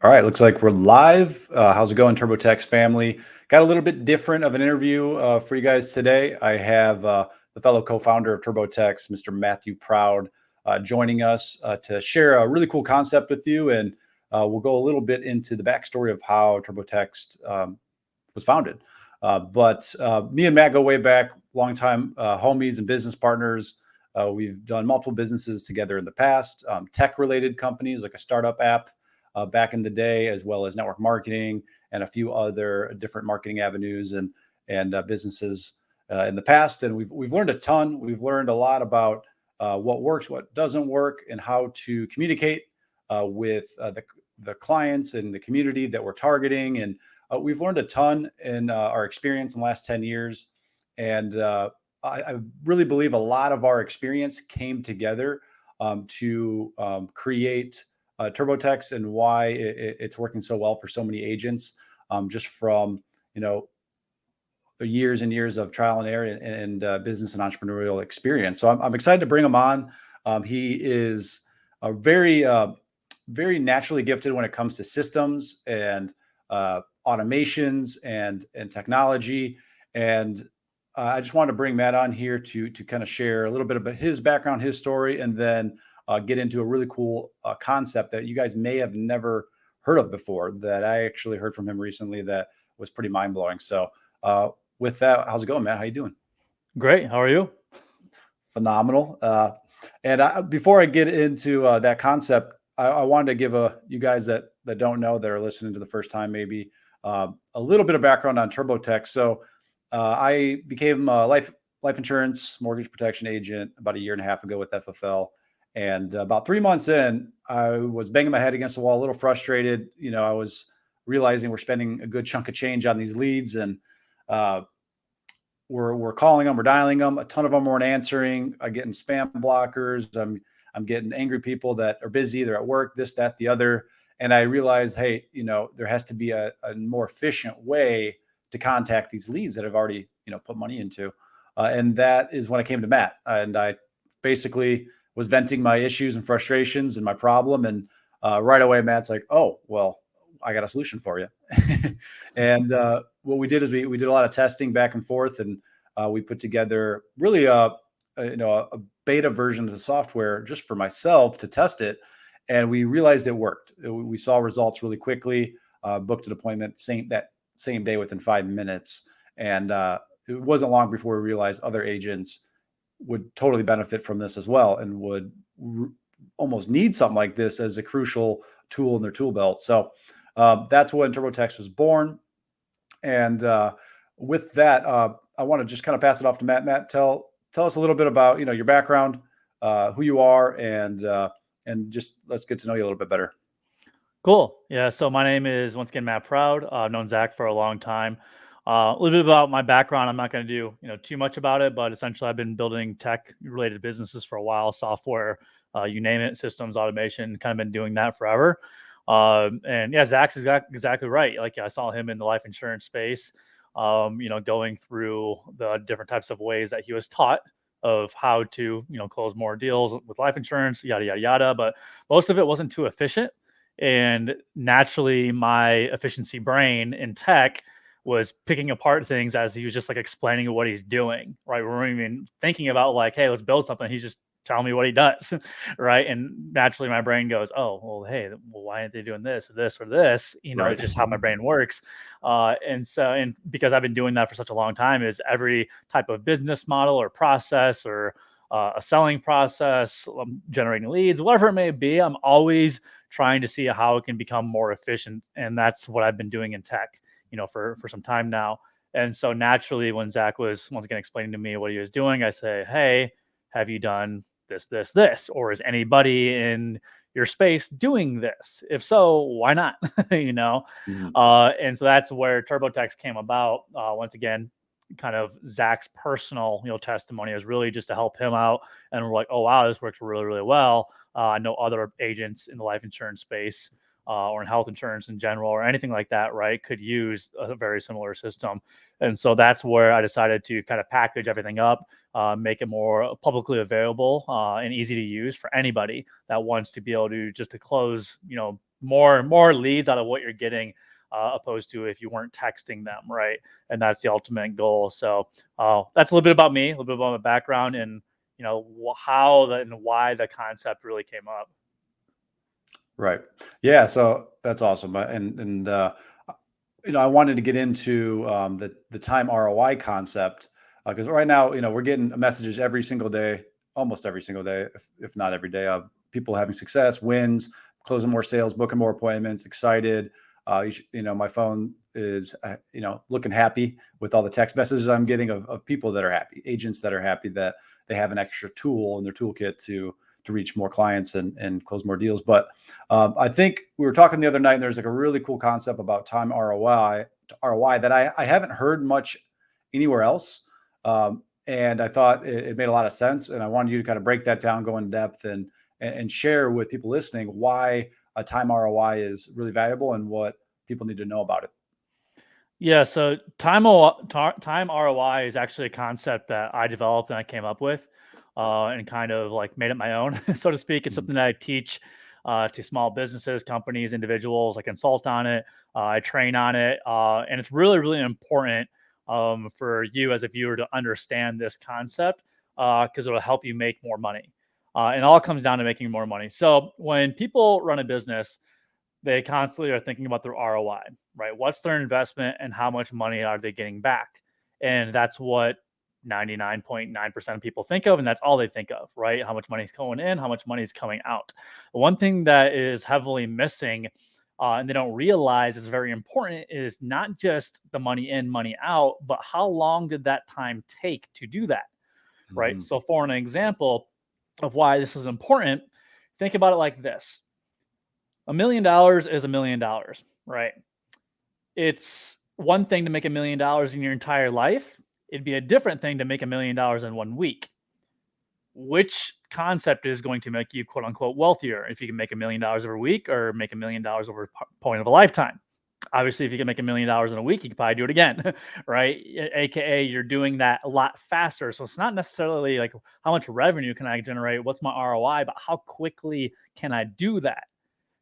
All right, looks like we're live. How's it going, Turbo-text family? Got a little bit different of an interview for you guys today. I have the fellow co-founder of Turbo-text, Mr. Mathew Proud, joining us to share a really cool concept with you, and we'll go a little bit into the backstory of how Turbo-text was founded. But me and Matt go way back, long time homies and business partners. We've done multiple businesses together in the past, tech-related companies like a startup app back in the day, as well as network marketing and a few other different marketing avenues and businesses in the past. And we've learned a ton. We've learned a lot about what works, what doesn't work, and how to communicate with the clients and the community that we're targeting. And we've learned a ton in our experience in the last 10 years. And I really believe a lot of our experience came together to create Turbo-text and why it's working so well for so many agents, just from, years and years of trial and error and business and entrepreneurial experience. So I'm excited to bring him on. He is a very naturally gifted when it comes to systems and automations and technology. And I just wanted to bring Matt on here to kind of share a little bit about his background, his story, and then get into a really cool concept that you guys may have never heard of before that I actually heard from him recently that was pretty mind blowing. So with that, how's it going, Matt? How you doing? Great. How are you? Phenomenal. Before I get into that concept, I wanted to give you guys that don't know, that are listening to the first time, maybe a little bit of background on Turbo-text. So I became a life insurance mortgage protection agent about a year and a half ago with FFL. And about 3 months in, I was banging my head against the wall, a little frustrated. I was realizing we're spending a good chunk of change on these leads, and we're calling them, we're dialing them. A ton of them weren't answering. I'm getting spam blockers. I'm getting angry people that are busy. They're at work, this, that, the other. And I realized, hey, there has to be a more efficient way to contact these leads that I've already, put money into. And that is when I came to Matt, and I basically was venting my issues and frustrations and my problem. And right away, Matt's like, "Oh, well, I got a solution for you." And what we did is we did a lot of testing back and forth, and we put together really a beta version of the software just for myself to test it. And we realized it worked. We saw results really quickly. Booked an appointment that same day within 5 minutes, and it wasn't long before we realized other agents would totally benefit from this as well, and would almost need something like this as a crucial tool in their tool belt. So that's when Turbo-text was born. And with that, I want to just kind of pass it off to Matt. Matt, tell us a little bit about your background, who you are, and just let's get to know you a little bit better. Cool. Yeah. So my name is, once again, Matt Proud. I've known Zach for a long time. A little bit about my background. I'm not going to do too much about it, but essentially I've been building tech related businesses for a while, software, you name it, systems, automation, kind of been doing that forever. And yeah, Zach's exactly right. Like, I saw him in the life insurance space, going through the different types of ways that he was taught of how to, close more deals with life insurance, yada, yada, yada. But most of it wasn't too efficient. And naturally, my efficiency brain in tech was picking apart things as he was just like explaining what he's doing, right? We weren't even thinking about like, hey, let's build something. He's just telling me what he does, right? And naturally, my brain goes, oh, well, hey, well, why aren't they doing this or this or this? Right. It's just how my brain works. And because I've been doing that for such a long time, is every type of business model or process or a selling process, generating leads, whatever it may be, I'm always trying to see how it can become more efficient. And that's what I've been doing in tech, for some time now. And so naturally, when Zach was once again explaining to me what he was doing, I say, hey, have you done this, this, this? Or is anybody in your space doing this? If so, why not? Mhm. And so that's where Turbo-text came about. Once again, kind of Zach's personal, testimony is really just to help him out. And we're like, oh wow, this works really, really well. I know other agents in the life insurance space or in health insurance in general, or anything like that, right, could use a very similar system. And so that's where I decided to kind of package everything up, make it more publicly available and easy to use for anybody that wants to be able to just to close, more leads out of what you're getting, opposed to if you weren't texting them, right? And that's the ultimate goal. So that's a little bit about me, a little bit about my background, and how and why the concept really came up. Right. Yeah. So that's awesome. I wanted to get into the time ROI concept because right now, we're getting messages every single day, almost every single day, if not every day, of people having success, wins, closing more sales, booking more appointments, excited. My phone is, looking happy with all the text messages I'm getting of people that are happy, agents that are happy that they have an extra tool in their toolkit to reach more clients and close more deals. But I think we were talking the other night, and there's like a really cool concept about time ROI that I haven't heard much anywhere else. And I thought it made a lot of sense. And I wanted you to kind of break that down, go in depth, and share with people listening why a time ROI is really valuable and what people need to know about it. Yeah, so time ROI is actually a concept that I developed and I came up with, and kind of like made it my own, so to speak. It's Mhm. something that I teach to small businesses, companies, individuals. I consult on it, I train on it, and it's really, really important for you as a viewer to understand this concept because it'll help you make more money. And it all comes down to making more money. So when people run a business, they constantly are thinking about their ROI, right? What's their investment and how much money are they getting back? And that's what 99.9% of people think of. And that's all they think of, right? How much money is going in, how much money is coming out. One thing that is heavily missing, and they don't realize is very important, is not just the money in, money out, but how long did that time take to do that, right? Mhm. So, for an example of why this is important, think about it like this: $1 million is $1 million, right? It's one thing to make $1 million in your entire life. It'd be a different thing to make $1 million in 1 week. Which concept is going to make you quote unquote wealthier? If you can make $1 million every week or make $1 million over a point of a lifetime? Obviously, if you can make $1 million in a week, you could probably do it again, right? AKA, you're doing that a lot faster. So it's not necessarily like how much revenue can I generate, what's my ROI, but how quickly can I do that?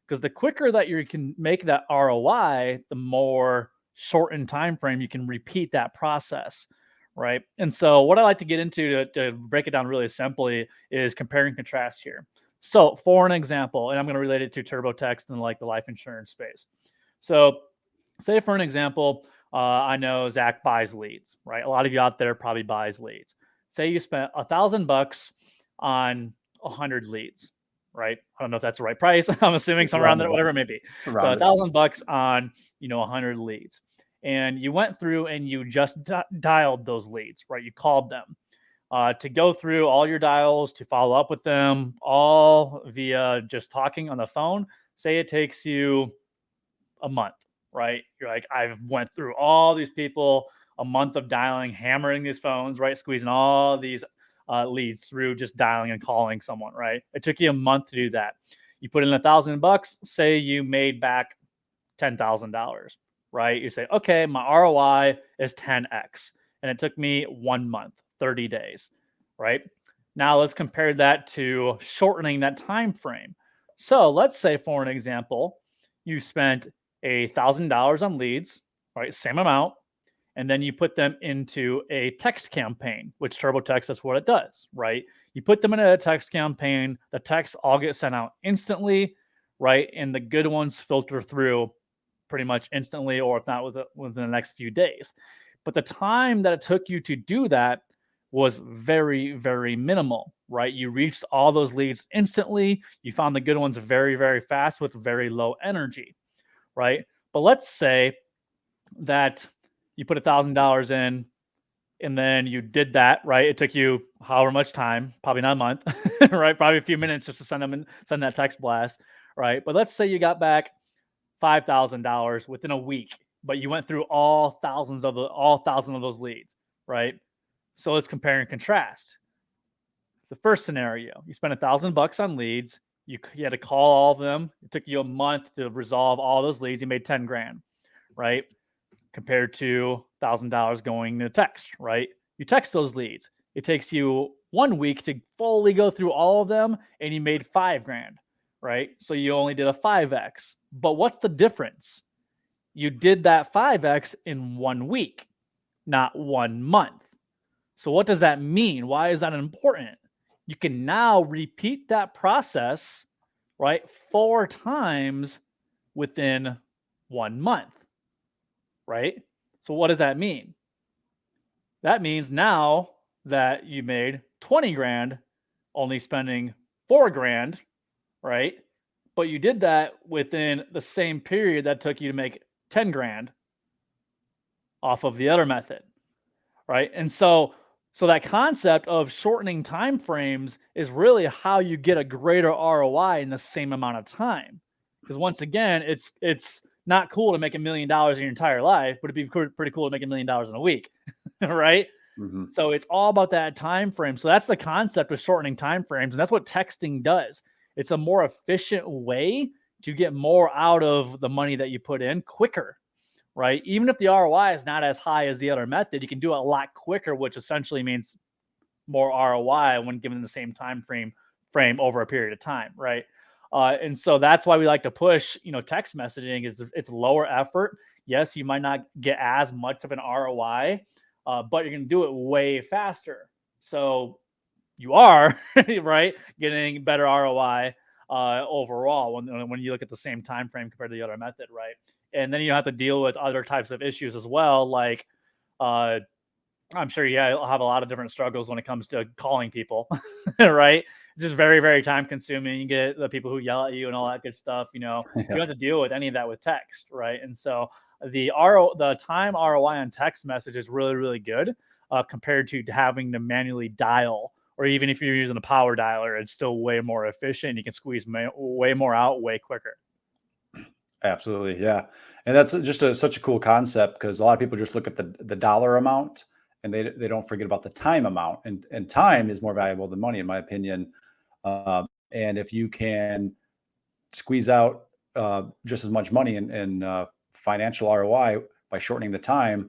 Because the quicker that you can make that ROI, the more shortened time frame you can repeat that process, right? And so what I like to get into to break it down really simply is compare and contrast here. So for an example, and I'm going to relate it to Turbo-text and like the life insurance space. So say for an example, I know Zach buys leads, right? A lot of you out there probably buys leads. Say you spent $1,000 on 100 leads, right? I don't know if that's the right price. I'm assuming somewhere around there, Roundabout, whatever it may be. So around it. $1,000 on 100 leads, and you went through and you just dialed those leads, right? You called them to go through all your dials, to follow up with them, all via just talking on the phone. Say it takes you a month, right? You're like, I've went through all these people, a month of dialing, hammering these phones, right? Squeezing all these leads through just dialing and calling someone, right? It took you a month to do that. You put in $1,000, say you made back $10,000, right? You say, okay, my ROI is 10x, and it took me 1 month, 30 days, right? Now let's compare that to shortening that time frame. So let's say, for an example, you spent $1,000 on leads, right? Same amount, and then you put them into a text campaign, which TurboText, that's what it does, right? You put them in a text campaign, the texts all get sent out instantly, right? And the good ones filter through pretty much instantly, or if not within the next few days. But the time that it took you to do that was very, very minimal, right? You reached all those leads instantly. You found the good ones very, very fast with very low energy, right? But let's say that you put $1,000 in and then you did that, right? It took you however much time, probably not a month, right? Probably a few minutes just to send that text blast, right? But let's say you got back $5,000 within a week, but you went through all thousand of those leads, right? So let's compare and contrast. The first scenario, you spent $1,000 on leads, You had to call all of them. It took you a month to resolve all those leads. You made 10 grand, right? Compared to $1,000 going to text, right? You text those leads. It takes you 1 week to fully go through all of them, and you made 5 grand, right? So you only did a 5x. But what's the difference? You did that 5x in 1 week, not 1 month. So what does that mean? Why is that important? You can now repeat that process, right, 4 times within 1 month, right? So what does that mean? That means now that you made 20 grand, only spending 4 grand, right? But you did that within the same period that took you to make 10 grand off of the other method, right? And so that concept of shortening time frames is really how you get a greater ROI in the same amount of time. Because once again, it's not cool to make $1 million in your entire life, but it'd be pretty cool to make $1 million in a week, right? Mm-hmm. So it's all about that time frame. So that's the concept of shortening time frames, and that's what texting does. It's a more efficient way to get more out of the money that you put in quicker, right? Even if the ROI is not as high as the other method, you can do it a lot quicker, which essentially means more ROI when given the same time frame over a period of time, right? And so that's why we like to push, text messaging is it's lower effort. Yes, you might not get as much of an ROI, but you're going to do it way faster. So you are right getting better ROI overall when you look at the same time frame compared to the other method, right? And then you have to deal with other types of issues as well, like I'm sure you'll have a lot of different struggles when it comes to calling people, right? It's just very, very time consuming. You get the people who yell at you and all that good stuff. You don't have to deal with any of that with text, right? And so the time ROI on text message is really, really good compared to having to manually dial, or even if you're using a power dialer, it's still way more efficient. You can squeeze way more out way quicker. Absolutely, yeah, and that's just such a cool concept because a lot of people just look at the dollar amount and they don't forget about the time amount, and time is more valuable than money, in my opinion. And if you can squeeze out just as much money and financial ROI by shortening the time,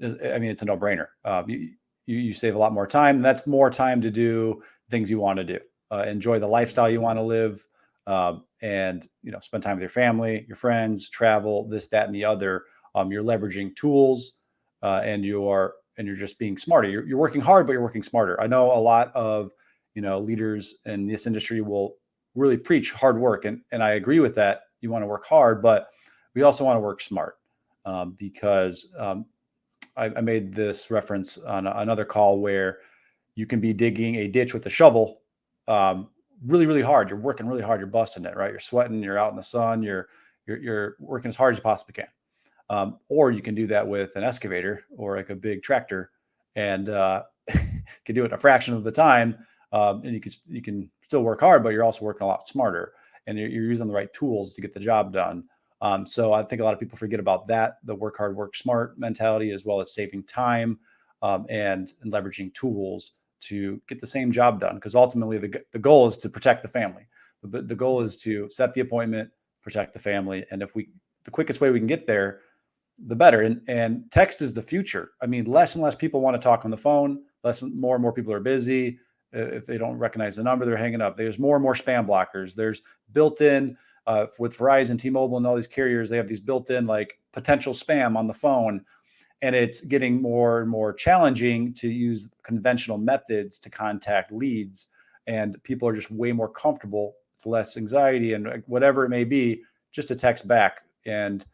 I mean, it's a no-brainer. You save a lot more time. That's more time to do things you want to do, enjoy the lifestyle you want to live, and spend time with your family, your friends, travel, this, that, and the other. You're leveraging tools, and you're just being smarter. You're working hard, but you're working smarter. I know a lot of leaders in this industry will really preach hard work, and I agree with that. You want to work hard, but we also want to work smart, because I made this reference on another call where you can be digging a ditch with a shovel, really, really hard. You're working really hard. You're busting it, right? You're sweating. You're out in the sun. You're working as hard as you possibly can. Or you can do that with an excavator or like a big tractor, and can do it in a fraction of the time. And you can still work hard, but you're also working a lot smarter, and you're using the right tools to get the job done. So I think a lot of people forget about that, the work hard, work smart mentality, as well as saving time, and leveraging tools to get the same job done. Because ultimately the goal is to protect the family. The goal is to set the appointment, protect the family. And the quickest way we can get there, the better. And text is the future. I mean, less and less people want to talk on the phone. More and more people are busy. If they don't recognize the number, they're hanging up. There's more and more spam blockers. There's built-in, with Verizon, T-Mobile, and all these carriers, they have these built-in like potential spam on the phone, and it's getting more and more challenging to use conventional methods to contact leads. And people are just way more comfortable. It's less anxiety and whatever it may be, just to text back and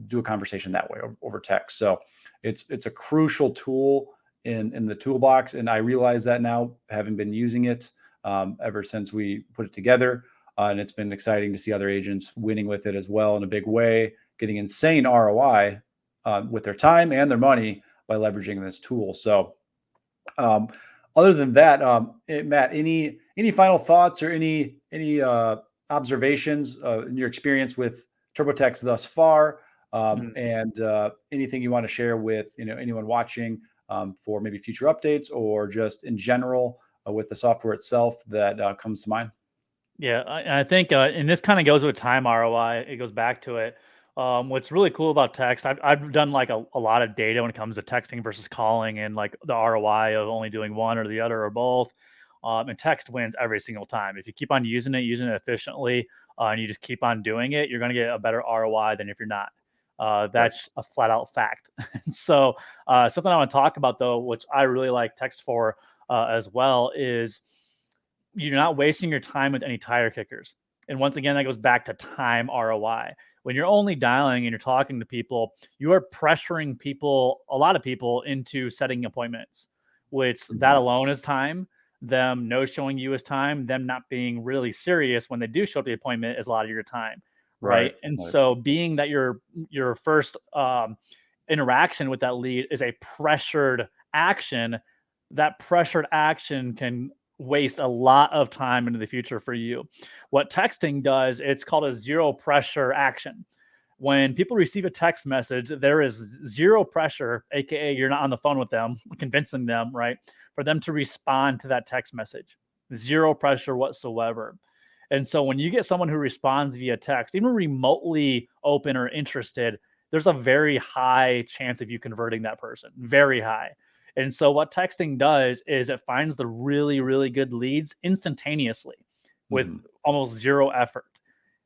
do a conversation that way over text. So it's a crucial tool in the toolbox, and I realize that now, having been using it ever since we put it together. And it's been exciting to see other agents winning with it as well in a big way, getting insane ROI with their time and their money by leveraging this tool. So other than that, Matt, any final thoughts or any observations in your experience with Turbo-text thus far, and anything you want to share with anyone watching for maybe future updates or just in general with the software itself that comes to mind? Yeah, I think, and this kind of goes with time ROI. It goes back to it. What's really cool about text, I've done like a lot of data when it comes to texting versus calling, and like the ROI of only doing one or the other or both. And text wins every single time. If you keep on using it efficiently, and you just keep on doing it, you're going to get a better ROI than if you're not. Right. That's a flat out fact. So, something I want to talk about though, which I really like text for as well, is you're not wasting your time with any tire kickers. And once again, that goes back to time ROI. When you're only dialing and you're talking to people, you are pressuring people, a lot of people, into setting appointments, which that Mhm. alone is time. Them no showing you is time. Them not being really serious when they do show up to the appointment is a lot of your time, Right. right? And Right. so, being that your first interaction with that lead is a pressured action, that pressured action can waste a lot of time into the future for you. What texting does, it's called a zero pressure action. When people receive a text message, there is zero pressure, aka you're not on the phone with them, convincing them, right, for them to respond to that text message. Zero pressure whatsoever. And so when you get someone who responds via text, even remotely open or interested, there's a very high chance of you converting that person. Very high. And so what texting does is it finds the really, really good leads instantaneously with Mhm. almost zero effort.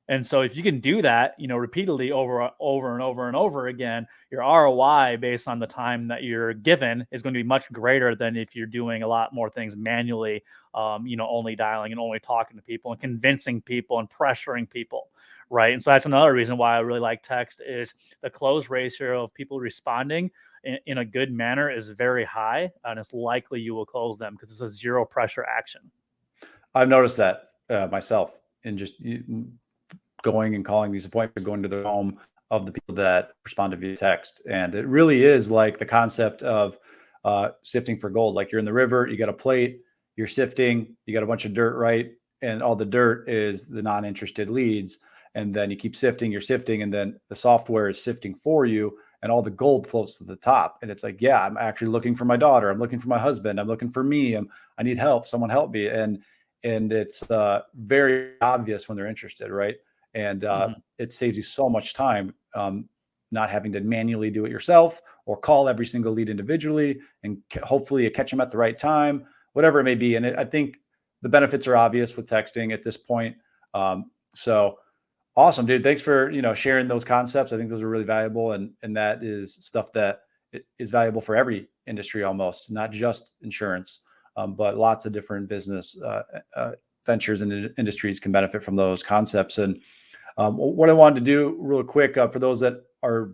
And so if you can do that, repeatedly over and over and over again, your ROI based on the time that you're given is going to be much greater than if you're doing a lot more things manually, only dialing and only talking to people and convincing people and pressuring people. Right. And so that's another reason why I really like text is the close ratio of people responding in a good manner is very high, and it's likely you will close them because it's a zero pressure action. I've noticed that myself in just going and calling these appointments, going to the home of the people that responded via text. And it really is like the concept of sifting for gold. Like you're in the river, you got a plate, you're sifting, you got a bunch of dirt, right? And all the dirt is the non-interested leads. And then you keep sifting, you're sifting, and then the software is sifting for you, and all the gold floats to the top. And it's like, yeah, I'm actually looking for my daughter. I'm looking for my husband. I'm looking for me. I need help. Someone help me. And it's very obvious when they're interested, right? And Mhm. it saves you so much time, not having to manually do it yourself or call every single lead individually, and hopefully you catch them at the right time, whatever it may be. And I think the benefits are obvious with texting at this point. So awesome, dude. Thanks for sharing those concepts. I think those are really valuable, and that is stuff that is valuable for every industry, almost not just insurance, but lots of different business ventures and industries can benefit from those concepts. And what I wanted to do real quick for those that are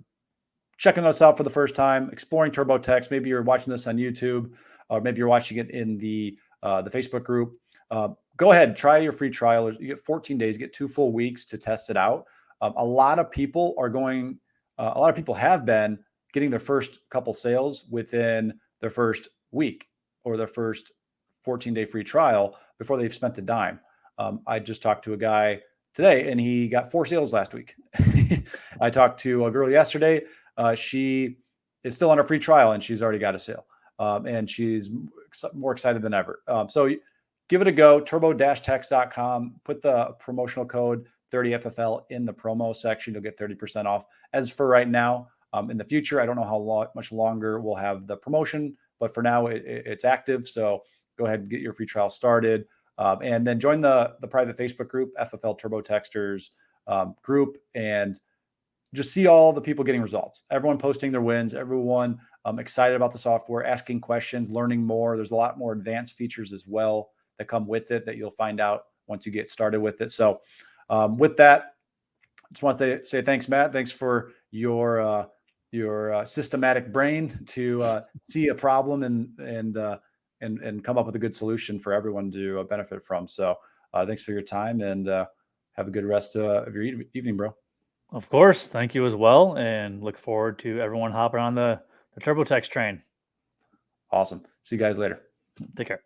checking us out for the first time, exploring TurboText, maybe you're watching this on YouTube, or maybe you're watching it in the Facebook group. Go ahead, try your free trial. You get 14 days, you get 2 full weeks to test it out. A lot of people are going. A lot of people have been getting their first couple sales within their first week or their first 14-day free trial before they've spent a dime. I just talked to a guy today, and he got 4 sales last week. I talked to a girl yesterday. She is still on a free trial, and she's already got a sale, and she's more excited than ever. So give it a go. Turbo-text.com. Put the promotional code 30FFL in the promo section. You'll get 30% off. As for right now, in the future, I don't know how much longer we'll have the promotion, but for now it's active. So go ahead and get your free trial started. And then join the private Facebook group, FFL Turbo Texters group, and just see all the people getting results. Everyone posting their wins, everyone excited about the software, asking questions, learning more. There's a lot more advanced features as well that come with it that you'll find out once you get started with it. So with that, I just want to say thanks, Matt. Thanks for your systematic brain to see a problem and come up with a good solution for everyone to benefit from. So thanks for your time, and have a good rest of your evening, bro. Of course. Thank you as well. And look forward to everyone hopping on the TurboText train. Awesome. See you guys later. Take care.